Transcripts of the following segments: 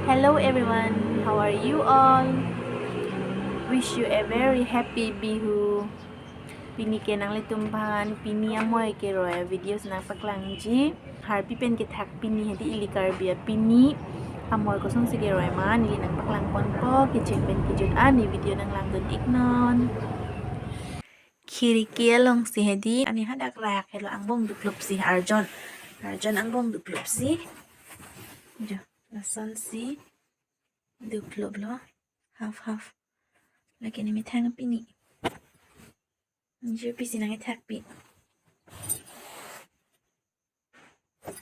Hello everyone, how are you all? Wish you a very happy Bihu. Pini ke nang litumpan, pini amoy ke roya videos nang paklangji. Harpi pen ke thak pini hedi ilikar bia pini. Amoy ko sung sige roya ma nili nang paklang ponpo ke cek pen ke jut ani video nang lang dun ignon. Kiri kia long si hedi ani hadak rak helo ang bong duplup si Arjon. Arjon ang bong duplup si. Jo, lasan si. Duplup lo. Half. Lagi ni mi thang pini. Jadi pisi nang attack pi.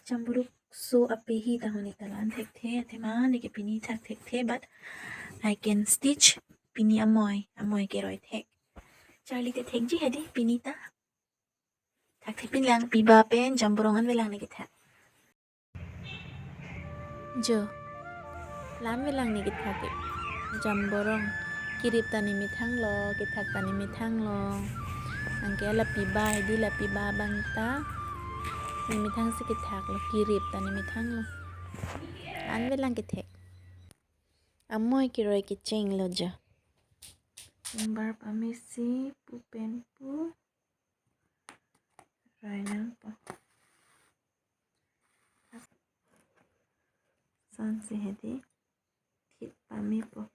Campuruk so ape hi tahun italan thek the ma ni ke pini thak thek the but I can stitch pini amoy ke roi thek. Charlie te thek ji hedi pini ta. Thak thek pin lang piba pen jamburongan velang ni ke thak. Jo. Lam velang ni ke thak. Jamborong kirip tani mi thang lo ke thak tani mi thang lo. Angke la piba hedi la piba bangta. Ni mi thang se ke thak lo kirip tani mi thang lo. An velang ke thek. Amoy ke roi ke cheng lo ja. Bar pamisi pu pen pu. Roi nang pa. San se hedi. Thit pami po.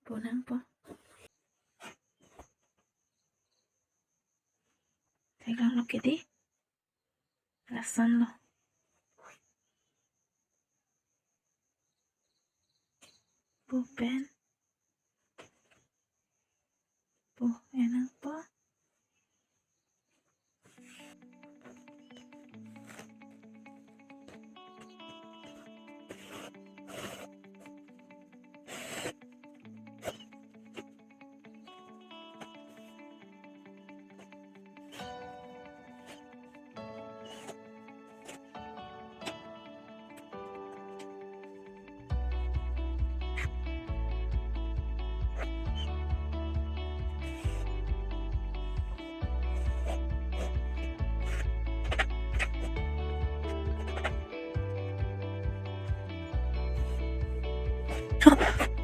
Po nang po. Tegang lo ke di. Lasan lo. Pu pen. Po enang po.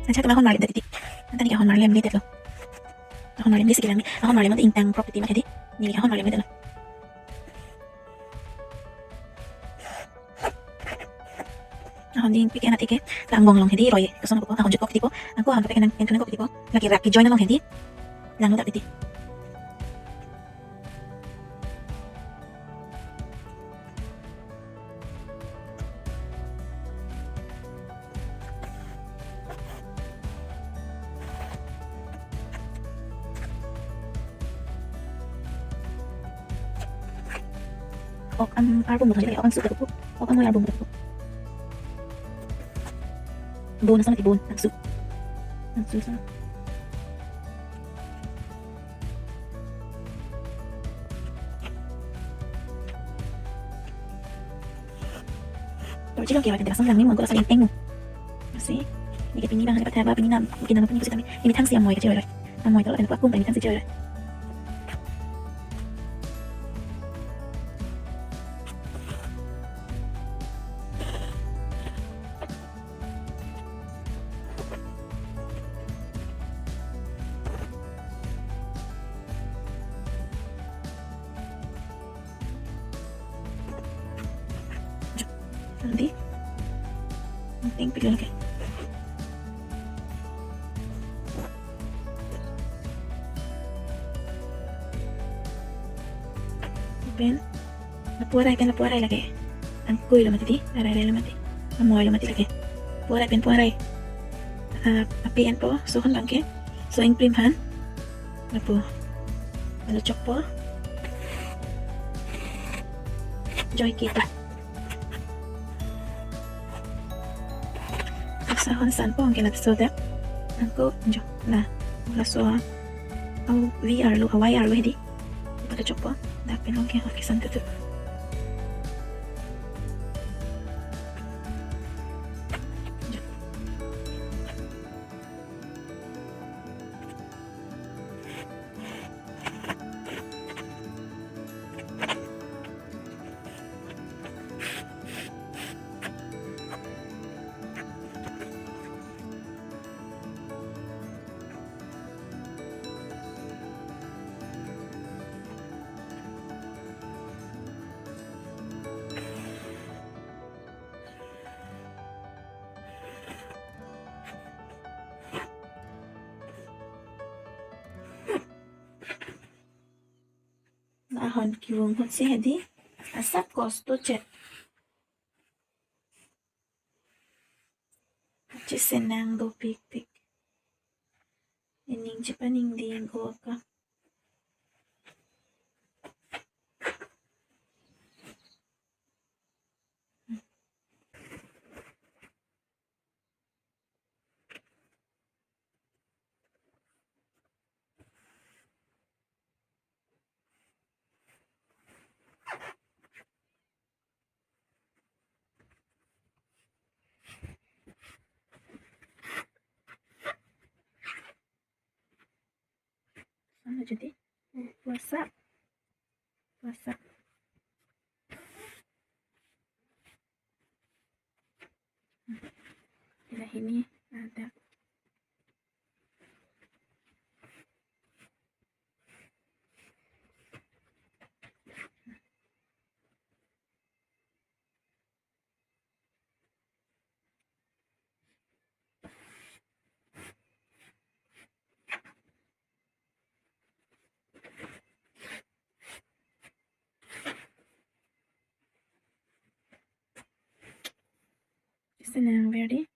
Saya kena honor dari tadi. Nanti ni honor lem ni tu. Honor lem ni sekilang ni. Honor lem tu intang property macam ni. Ni honor lem ni tu. Ahon din pikin natin ke. Langbong long hindi roy. Gusto na po. Ahon jud ko tipo. Ako ahon pakai nang ko tipo. Lagi rap join na long hindi. Lang udah tadi. Ok ăn album một thời gian ăn sữa được ok ăn album được buồn sao thì buồn ăn sữa sao rồi chỉ lo kira kita pasang lang ni mangko saling teng masih ni kepini bang dapat haba pinina mungkin nama pinina kami ini tang siam moy kecil rồi moy kalau ada aku ini tang kecil rồi nanti penting pilih lagi pen lapuaray lagi ang kuy lo mati aray lo mati amoy lo mati lagi puaray apian po suhon lang ke so ing primhan lapu maluchok po joy kita sahon san po ang kilat soda angko jo na mula so au VR lo YR lo hedi pada coba dapin lo ke ofisan tutup ahon kiwong hot si hedi asap kosto chat senang do pik pik ining cipaning ding ko ka sama jadi puasa Nah, ini ada senang very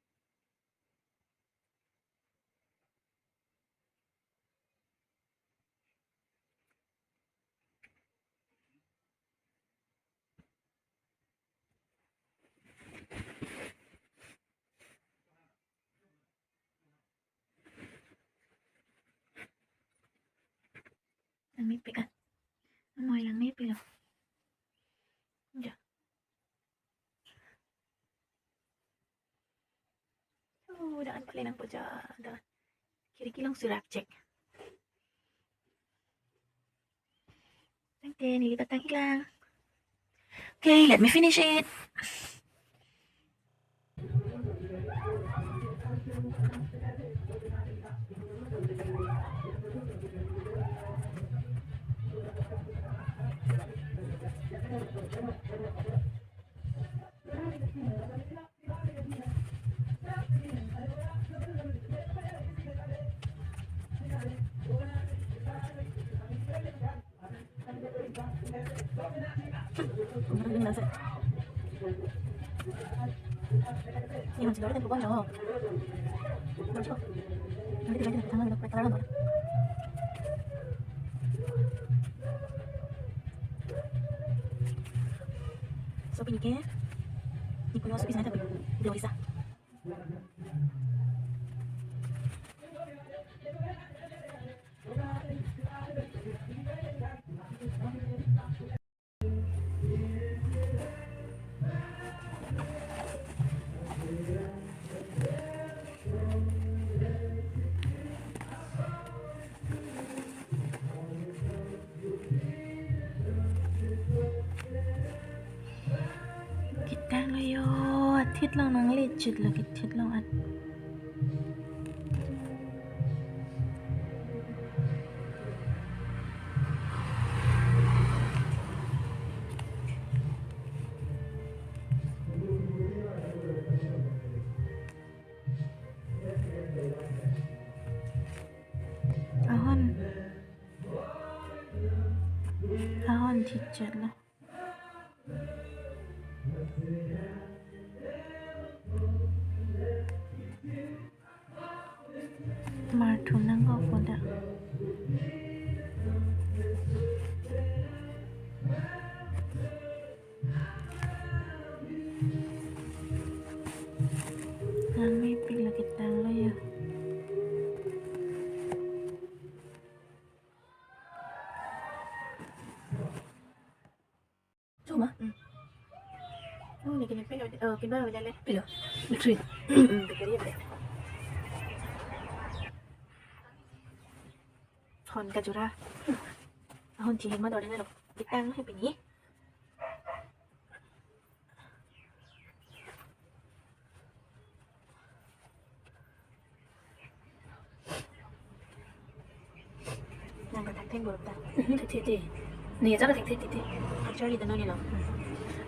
ang mipik amoy lang mipik loh udah udah an paling po ada kiri-kilang surat cek thank you nilipat ang ilang okay let me finish it Ini nasa. Ini masih ada tempat jauh. Masuk. Nanti lagi kita tanggal dapat taran. So piniknya. Ini punya sopi sana tapi belum bisa. Kita ngayo atit lang nang legit lagi tit lang at ahon teacher lah martunang ako da ang may pilagit lang layo cuma oh ini kini pelo kini udah le pelo retreat pikir ya hon ka jura hon chỉ hình mà đó đến là cái tăng hay bị nhỉ nàng cái thằng thanh bột ta Thịt thịt thì nè chắc là thịt thịt thịt thịt cho đi tao nói đi nào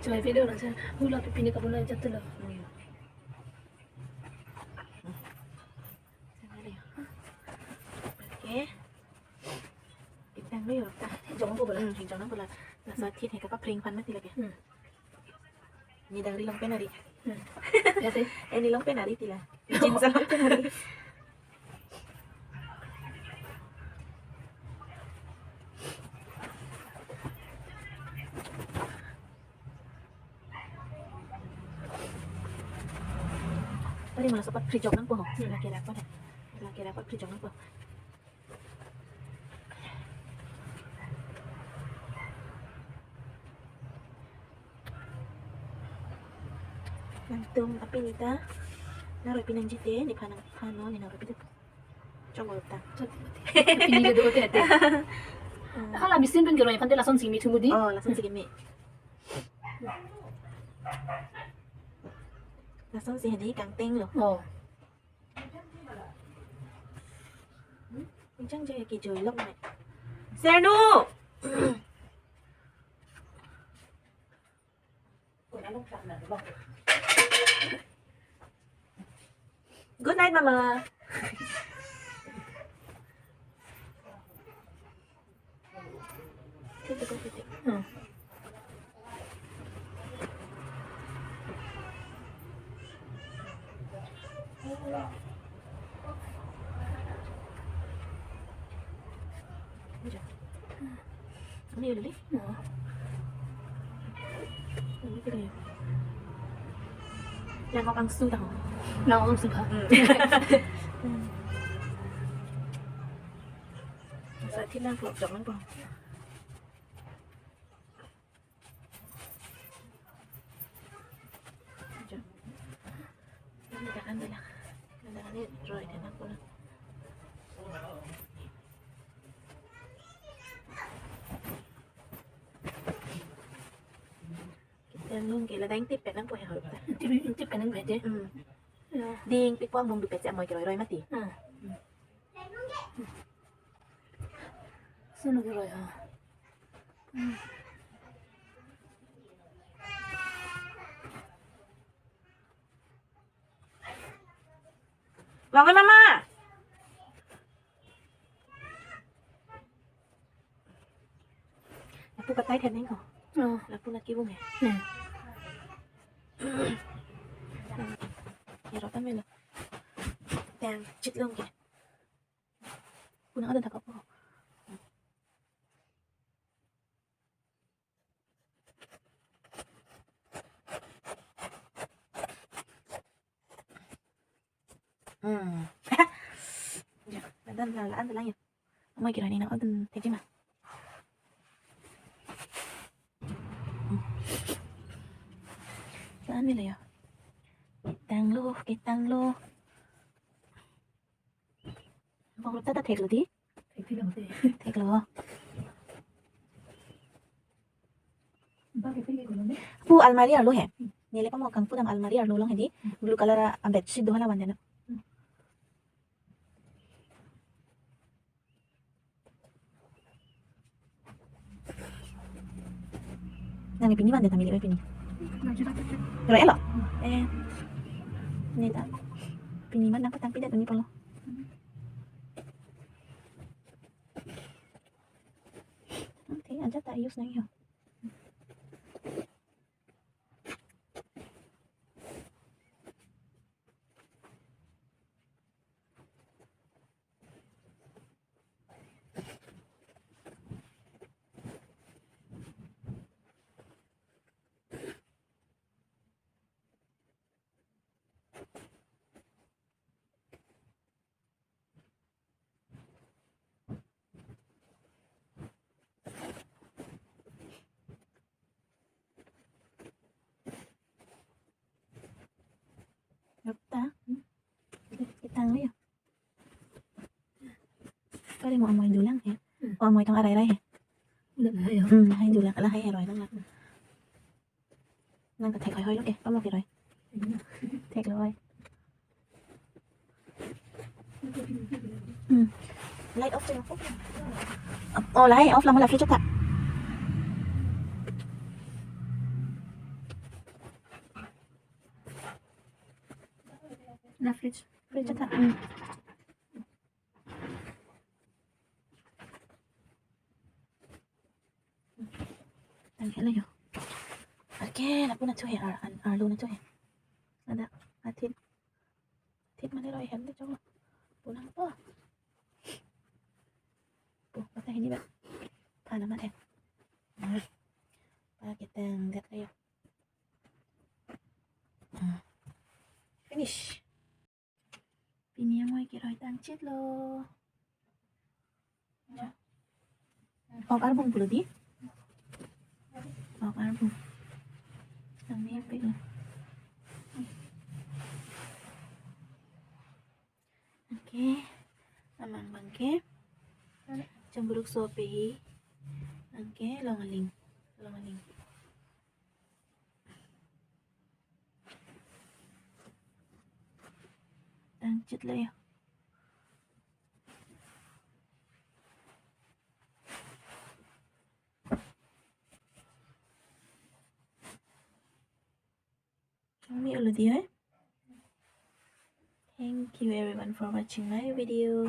cho mày video là sao hula là pipini ka pula chắc là oke kita ambil ta Jangan kau boleh. hình trong là sao thiết hay các pring fan mất thì là kìa Ừ. như đang đi lông cái này đi Ya sih. em đi lông cái này đi thì là chính ra lông cái này đi tadi malah sempat free job nang po laki dapat free job nang po Nantum tapi nita naruh pinang jite di panang pano ni naruh pinang coba utang Pini dia dote ate. Kalau mesin pun geroy pantai langsung sini tunggu di. oh langsung segini langsung sih jadi kang teng loh Oh. Chẳng chơi kỳ trời lông này Sernu Good night mama Hmm. Ini udah deh Oh. Ini cái này Yang ngọc ăn su tao Nào ông xin hả? Sợ thiết lang phục trọng lắm còn Ini dah kan dah Dah ni rồi thì nó cũng Kita luôn kể là đánh tiếp pet lang po hỏi ta Tiếp cái này về chứ. Ding pi quang mong du pet sẽ moi cái rồi mati Sao nó geroy hả? Vào với mama Lapu patay then neng ko Oh. Lapu na kibong eh Nè. Kaya kan melo Yang chit long kaya Punang ada takap po Ya, dan lalaan lang yun. May kira ni na ako dun teji ma. Saan nila yun? Kitang lo. Bang tata thek lo di? Thích thì làm gì? Thek lo. Ba cái phim của nó đấy. Pu almari arlo hai. Nile pa mo kang pu dam almari arlo long hai di. Blue color a bedsheet dohala bande na. Nang pini bande tamili pini. Rồi elo. Ini tak. Pini man dapat tapi datang ni palo. Nanti aja tak use nang yo. Được ta. Cái tăng đấy à. Có đi mọi người dulu lang ya. Mọi người tong aray-aray ya. Lần này hả? Hay dulu lang, hay rồi lang. Nang ka thek hoy lok eh. Pamo ki rồi. Thek rồi. Light off cho phút. Light off lang là free chok ta. Na fridge. Free chok ta. Ang kaya layo. Okay, lapo na cuy. Arlo na cuy. Ada, atin. Atin malero ay hindi cuy. Pulang po. Po, patay hindi ba? Paano naman Bakit ang gat kayo? Finish. Piniya mo ikiroy tang chitlo. Arbong pula di? Arbong. Ang nipig lang. Okay. Amang bangke. Cemburuk sopi. Okay, longaling. Longaling. Tang chitlo yo. Thank you everyone for watching my video.